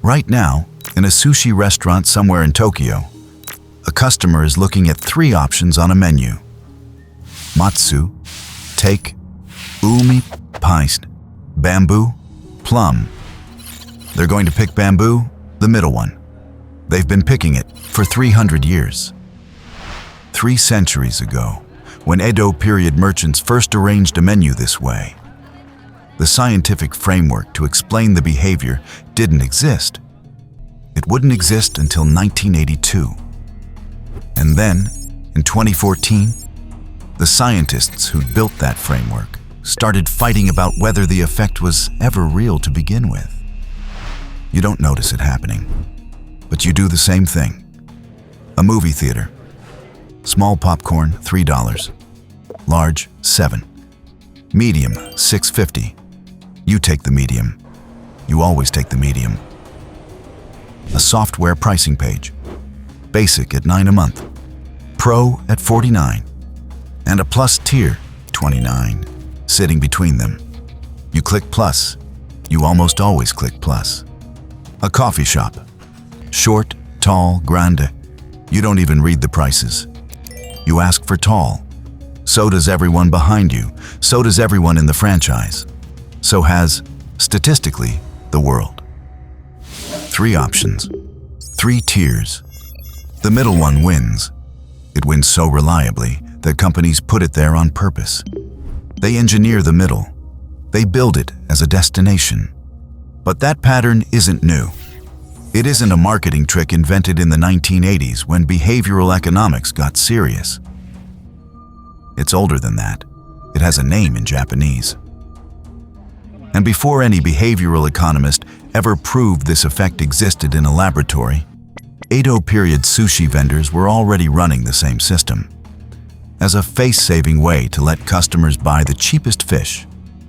Right now, in a sushi restaurant somewhere in Tokyo, a customer is looking at 3 options on a menu. Matsu, take, umi, paiste, bamboo, plum. They're going to pick bamboo, the middle one. They've been picking it for 300 years. 3 centuries ago, when Edo-period merchants first arranged a menu this way, the scientific framework to explain the behavior didn't exist. It wouldn't exist until 1982. And then, in 2014, the scientists who'd built that framework started fighting about whether the effect was ever real to begin with. You don't notice it happening, but you do the same thing. A movie theater. Small popcorn, $3. Large, $7. Medium, $6.50. You take the medium. You always take the medium. A software pricing page. Basic at $9 a month. Pro at $49. And a plus tier, $29, sitting between them. You click plus. You almost always click plus. A coffee shop. Short, tall, grande. You don't even read the prices. You ask for tall. So does everyone behind you. So does everyone in the franchise. So has, statistically, the world. 3 options. 3 tiers. The middle one wins. It wins so reliably that companies put it there on purpose. They engineer the middle. They build it as a destination. But that pattern isn't new. It isn't a marketing trick invented in the 1980s when behavioral economics got serious. It's older than that. It has a name in Japanese. And before any behavioral economist ever proved this effect existed in a laboratory, Edo-period sushi vendors were already running the same system, as a face-saving way to let customers buy the cheapest fish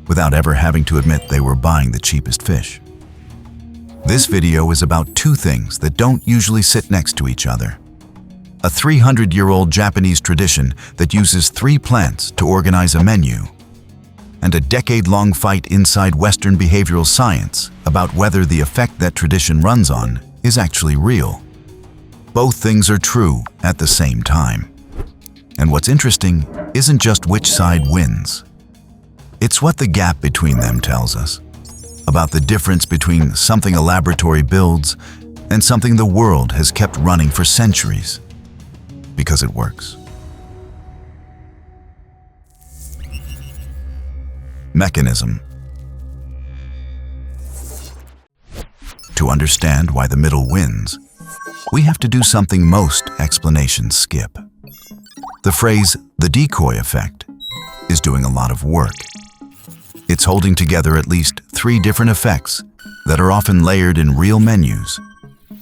without ever having to admit they were buying the cheapest fish. This video is about 2 things that don't usually sit next to each other. A 300-year-old Japanese tradition that uses 3 plants to organize a menu, and a decade-long fight inside Western behavioral science about whether the effect that tradition runs on is actually real. Both things are true at the same time. And what's interesting isn't just which side wins. It's what the gap between them tells us, about the difference between something a laboratory builds and something the world has kept running for centuries, because it works. Mechanism. To understand why the middle wins, we have to do something most explanations skip. The phrase, the decoy effect, is doing a lot of work. It's holding together at least 3 different effects that are often layered in real menus,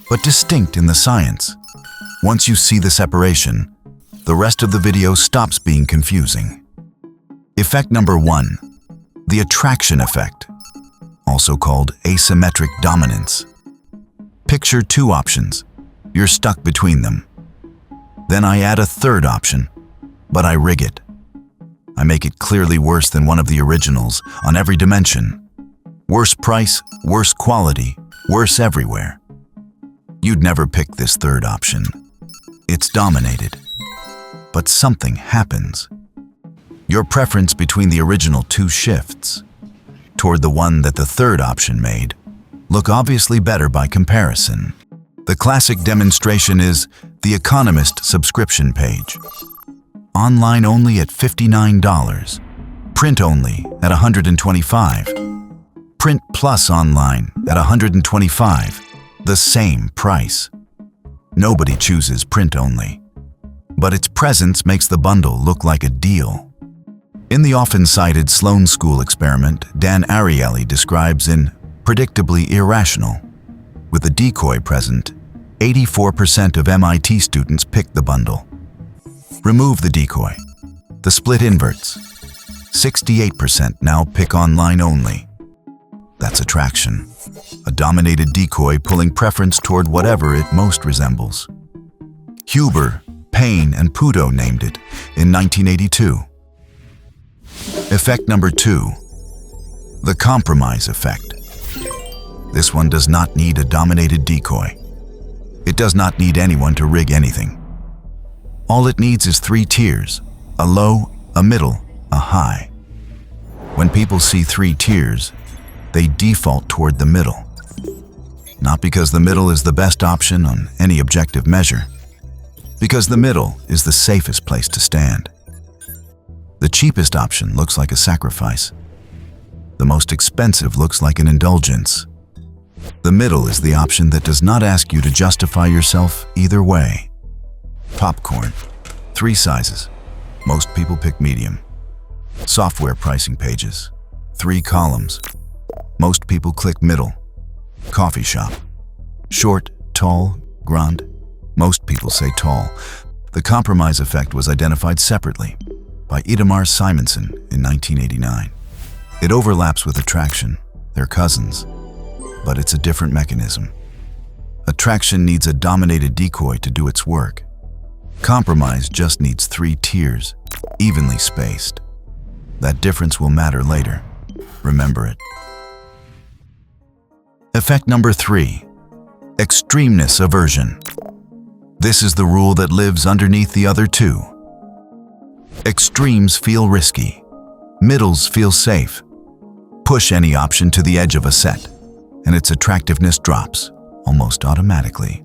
but distinct in the science. Once you see the separation, the rest of the video stops being confusing. Effect number 1, the attraction effect, also called asymmetric dominance. Picture 2 options. You're stuck between them. Then I add a 3rd option, but I rig it. I make it clearly worse than one of the originals on every dimension. Worse price, worse quality, worse everywhere. You'd never pick this 3rd option. It's dominated. But something happens. Your preference between the original 2 shifts toward the one that the 3rd option made look obviously better by comparison. The classic demonstration is the Economist subscription page. Online only at $59. Print only at $125. Print plus online at $125. The same price. Nobody chooses print only, but its presence makes the bundle look like a deal. In the often cited Sloan School experiment, Dan Ariely describes in Predictably Irrational, with the decoy present, 84% of MIT students picked the bundle. Remove the decoy. The split inverts. 68% now pick online only. That's attraction. A dominated decoy pulling preference toward whatever it most resembles. Huber, Payne, and Puto named it in 1982. Effect number 2, the compromise effect. This one does not need a dominated decoy. It does not need anyone to rig anything. All it needs is 3 tiers, a low, a middle, a high. When people see 3 tiers, they default toward the middle. Not because the middle is the best option on any objective measure, because the middle is the safest place to stand. The cheapest option looks like a sacrifice. The most expensive looks like an indulgence. The middle is the option that does not ask you to justify yourself either way. Popcorn, 3 sizes. Most people pick medium. Software pricing pages, 3 columns. Most people click middle. Coffee shop, short, tall, grande. Most people say tall. The compromise effect was identified separately by Itamar Simonson in 1989. It overlaps with attraction, they're cousins, but it's a different mechanism. Attraction needs a dominated decoy to do its work. Compromise just needs 3 tiers, evenly spaced. That difference will matter later. Remember it. Effect number 3, extremeness aversion. This is the rule that lives underneath the other 2. Extremes feel risky. Middles feel safe. Push any option to the edge of a set, and its attractiveness drops almost automatically.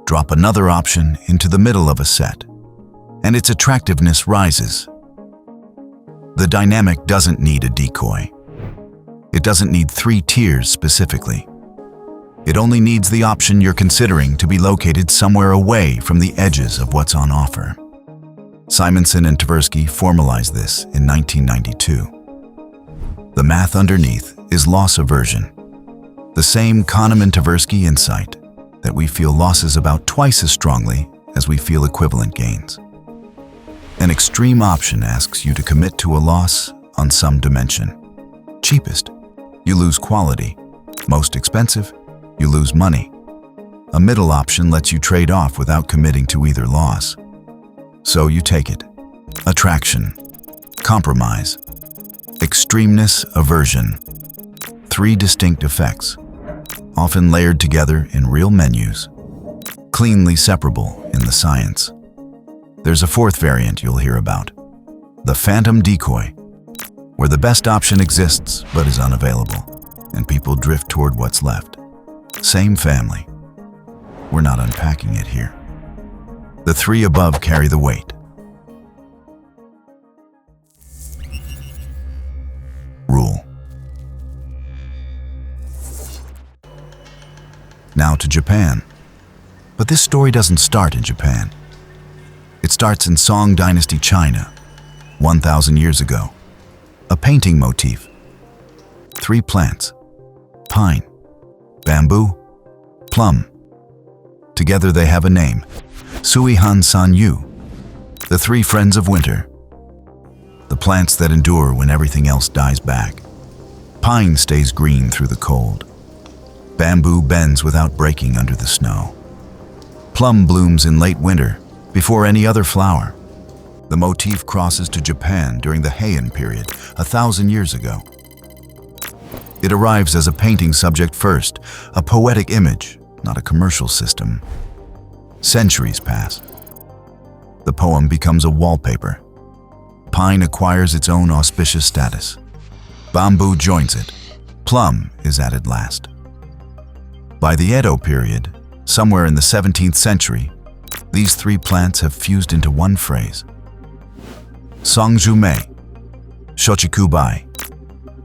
Drop another option into the middle of a set, and its attractiveness rises. The dynamic doesn't need a decoy. It doesn't need 3 tiers specifically. It only needs the option you're considering to be located somewhere away from the edges of what's on offer. Simonson and Tversky formalized this in 1992. The math underneath is loss aversion. The same Kahneman Tversky insight that we feel losses about twice as strongly as we feel equivalent gains. An extreme option asks you to commit to a loss on some dimension. Cheapest, you lose quality. Most expensive, you lose money. A middle option lets you trade off without committing to either loss. So you take it. Attraction, compromise, extremeness aversion. 3 distinct effects, often layered together in real menus, cleanly separable in the science. There's a 4th variant you'll hear about, the phantom decoy, where the best option exists but is unavailable, and people drift toward what's left. Same family. We're not unpacking it here. The 3 above carry the weight. Rule. Now to Japan. But this story doesn't start in Japan. It starts in Song Dynasty China, 1,000 years ago. A painting motif. 3 plants, pine, bamboo, plum. Together they have a name, Suihan San Yu, the 3 friends of winter. The plants that endure when everything else dies back. Pine stays green through the cold. Bamboo bends without breaking under the snow. Plum blooms in late winter, before any other flower. The motif crosses to Japan during the Heian period, 1,000 years ago. It arrives as a painting subject first, a poetic image, not a commercial system. Centuries pass. The poem becomes a wallpaper. Pine acquires its own auspicious status. Bamboo joins it. Plum is added last. By the Edo period, somewhere in the 17th century, these 3 plants have fused into one phrase. Songjume, Shochikubai,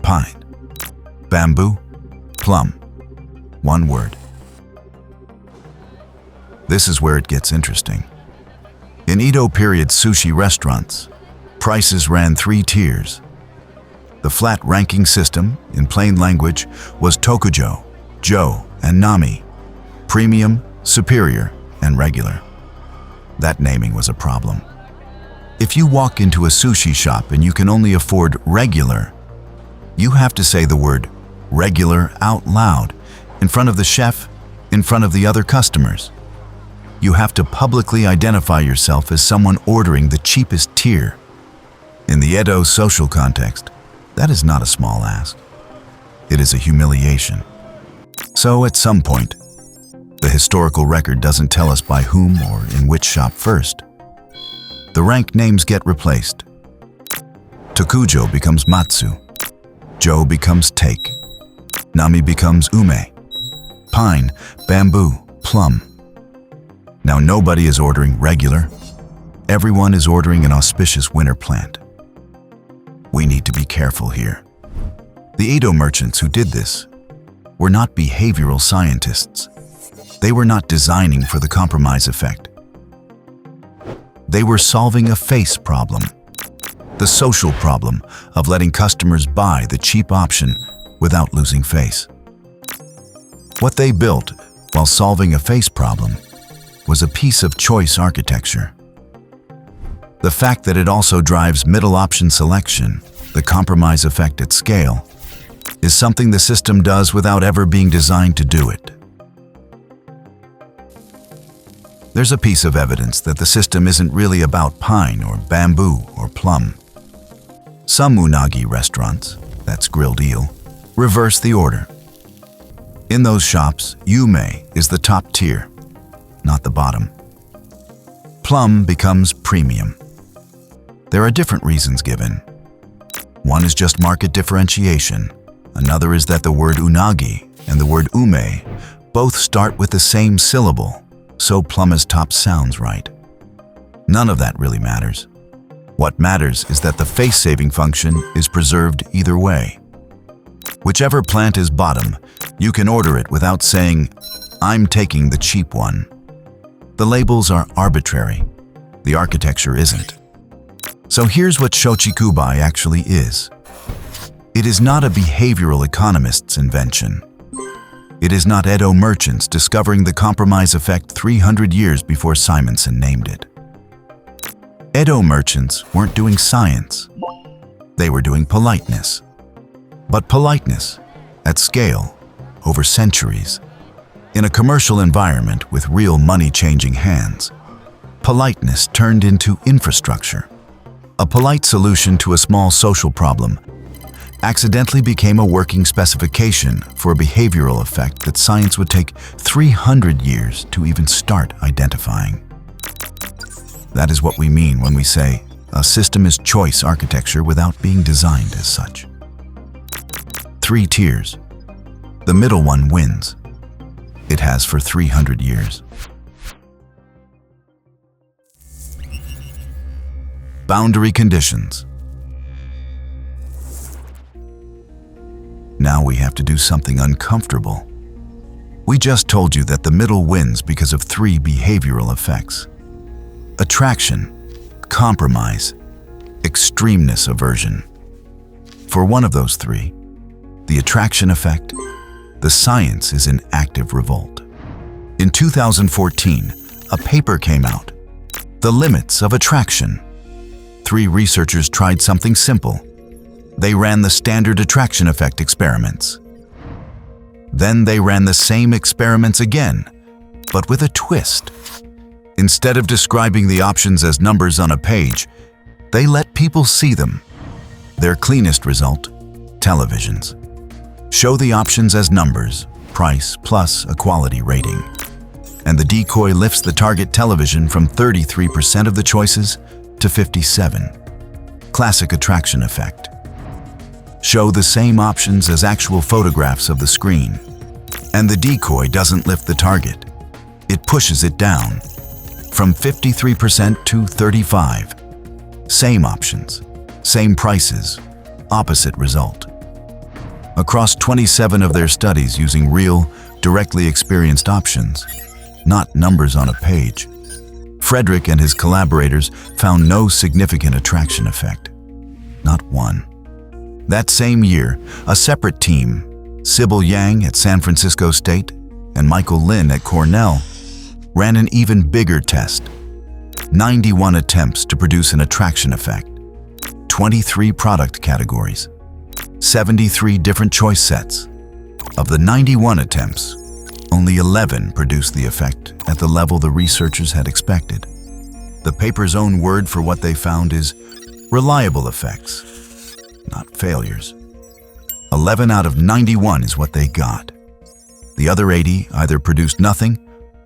pine, bamboo, plum, one word. This is where it gets interesting. In Edo-period sushi restaurants, prices ran 3 tiers. The flat ranking system, in plain language, was Tokujo, Jo, and Nami, premium, superior, and regular. That naming was a problem. If you walk into a sushi shop and you can only afford regular, you have to say the word regular out loud, in front of the chef, in front of the other customers. You have to publicly identify yourself as someone ordering the cheapest tier. In the Edo social context, that is not a small ask. It is a humiliation. So at some point, the historical record doesn't tell us by whom or in which shop first. The rank names get replaced. Tokujo becomes Matsu. Jo becomes Take. Nami becomes Ume. Pine, Bamboo, Plum. Now nobody is ordering regular. Everyone is ordering an auspicious winter plant. We need to be careful here. The Edo merchants who did this were not behavioral scientists. They were not designing for the compromise effect. They were solving a face problem, the social problem of letting customers buy the cheap option without losing face. What they built while solving a face problem was a piece of choice architecture. The fact that it also drives middle option selection, the compromise effect at scale, is something the system does without ever being designed to do it. There's a piece of evidence that the system isn't really about pine or bamboo or plum. Some unagi restaurants, that's grilled eel, reverse the order. In those shops, Yume is the top tier, not the bottom. Plum becomes premium. There are different reasons given. One is just market differentiation. Another is that the word unagi and the word ume both start with the same syllable, so plum as top sounds right. None of that really matters. What matters is that the face-saving function is preserved either way. Whichever plant is bottom, you can order it without saying, "I'm taking the cheap one." The labels are arbitrary. The architecture isn't. So here's what Shochikubai actually is. It is not a behavioral economist's invention. It is not Edo merchants discovering the compromise effect 300 years before Simonson named it. Edo merchants weren't doing science. They were doing politeness. But politeness, at scale, over centuries, in a commercial environment with real money changing hands, politeness turned into infrastructure. A polite solution to a small social problem accidentally became a working specification for a behavioral effect that science would take 300 years to even start identifying. That is what we mean when we say a system is choice architecture without being designed as such. 3 tiers. The middle one wins. It has for 300 years. Boundary conditions. Now we have to do something uncomfortable. We just told you that the middle wins because of 3 behavioral effects: attraction, compromise, extremeness aversion. For one of those 3, the attraction effect, the science is in active revolt. In 2014, a paper came out, The Limits of Attraction. 3 researchers tried something simple. They ran the standard attraction effect experiments. Then they ran the same experiments again, but with a twist. Instead of describing the options as numbers on a page, they let people see them. Their cleanest result, televisions. Show the options as numbers, price plus a quality rating. And the decoy lifts the target television from 33% of the choices to 57%. Classic attraction effect. Show the same options as actual photographs of the screen. And the decoy doesn't lift the target. It pushes it down from 53% to 35%. Same options, same prices, opposite result. Across 27 of their studies using real, directly experienced options, not numbers on a page, Frederick and his collaborators found no significant attraction effect. Not one. That same year, a separate team, Sybil Yang at San Francisco State and Michael Lin at Cornell, ran an even bigger test. 91 attempts to produce an attraction effect, 23 product categories, 73 different choice sets. Of the 91 attempts, only 11 produced the effect at the level the researchers had expected. The paper's own word for what they found is reliable effects, not failures. 11 out of 91 is what they got. The other 80 either produced nothing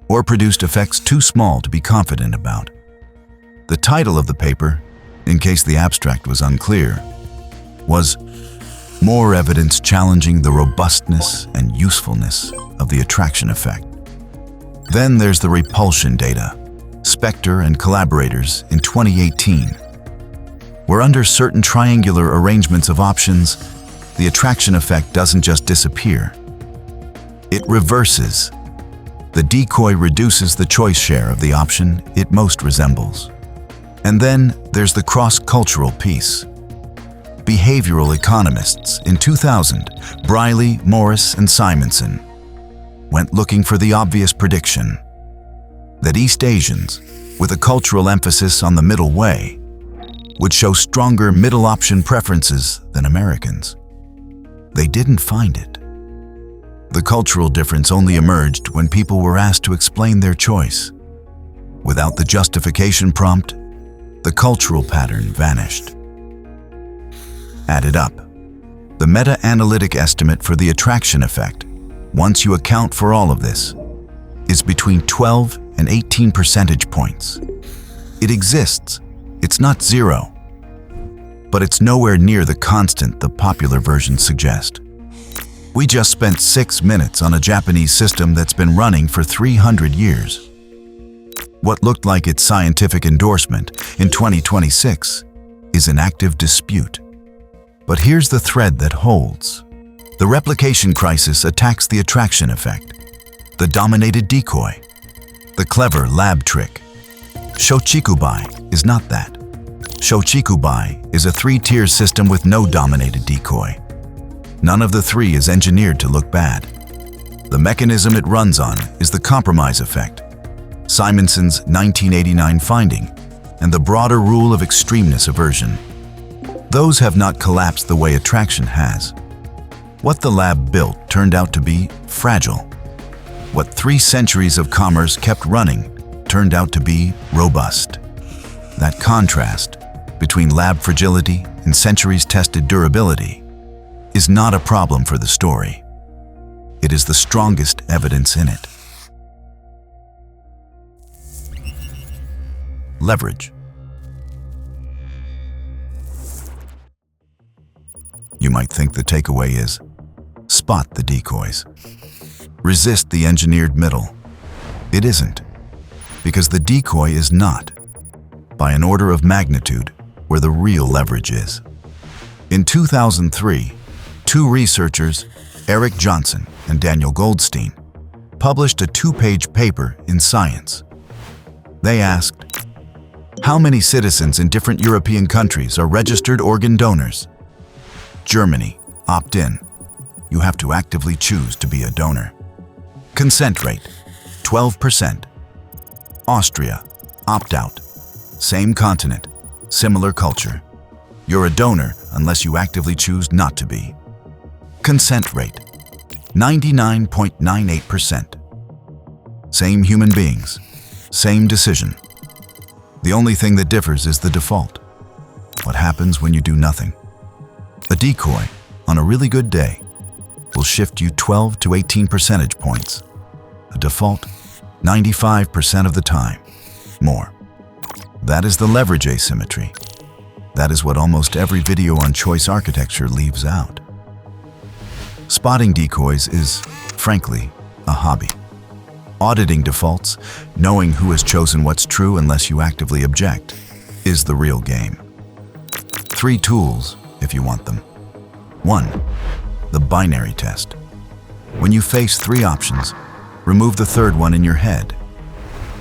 or produced effects too small to be confident about. The title of the paper, in case the abstract was unclear, was "More Evidence Challenging the Robustness and Usefulness of the Attraction Effect." Then there's the repulsion data. Spector and collaborators in 2018, where under certain triangular arrangements of options, the attraction effect doesn't just disappear. It reverses. The decoy reduces the choice share of the option it most resembles. And then there's the cross-cultural piece. Behavioral economists in 2000, Briley, Morris, and Simonson, went looking for the obvious prediction that East Asians, with a cultural emphasis on the middle way, would show stronger middle option preferences than Americans. They didn't find it. The cultural difference only emerged when people were asked to explain their choice. Without the justification prompt, the cultural pattern vanished. Added up, the meta-analytic estimate for the attraction effect, once you account for all of this, is between 12 and 18 percentage points. It exists. It's not zero. But it's nowhere near the constant the popular versions suggest. We just spent 6 minutes on a Japanese system that's been running for 300 years. What looked like its scientific endorsement in 2026 is an active dispute. But here's the thread that holds. The replication crisis attacks the attraction effect, the dominated decoy, the clever lab trick. Shochikubai is not that. Shochikubai is a 3-tier system with no dominated decoy. None of the 3 is engineered to look bad. The mechanism it runs on is the compromise effect, Simonson's 1989 finding, and the broader rule of extremeness aversion. Those have not collapsed the way attraction has. What the lab built turned out to be fragile. What 3 centuries of commerce kept running turned out to be robust. That contrast between lab fragility and centuries-tested durability is not a problem for the story. It is the strongest evidence in it. Leverage. You might think the takeaway is, spot the decoys. Resist the engineered middle. It isn't, because the decoy is not, by an order of magnitude, where the real leverage is. In 2003, 2 researchers, Eric Johnson and Daniel Goldstein, published a 2-page paper in Science. They asked, how many citizens in different European countries are registered organ donors? Germany, opt-in. You have to actively choose to be a donor. Consent rate, 12%. Austria, opt-out. Same continent, similar culture. You're a donor unless you actively choose not to be. Consent rate, 99.98%. Same human beings, same decision. The only thing that differs is the default. What happens when you do nothing? A decoy, on a really good day, will shift you 12 to 18 percentage points. A default, 95% of the time, more. That is the leverage asymmetry. That is what almost every video on choice architecture leaves out. Spotting decoys is, frankly, a hobby. Auditing defaults, knowing who has chosen what's true unless you actively object, is the real game. 3 tools, if you want them. 1. The binary test. When you face 3 options, remove the 3rd one in your head.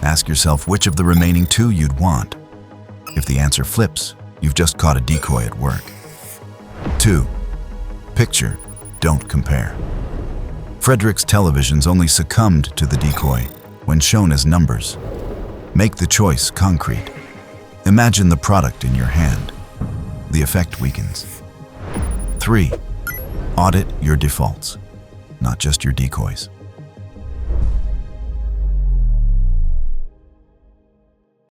Ask yourself which of the remaining 2 you'd want. If the answer flips, you've just caught a decoy at work. 2. Picture, don't compare. Frederick's televisions only succumbed to the decoy when shown as numbers. Make the choice concrete. Imagine the product in your hand. The effect weakens. 3. Audit your defaults, not just your decoys.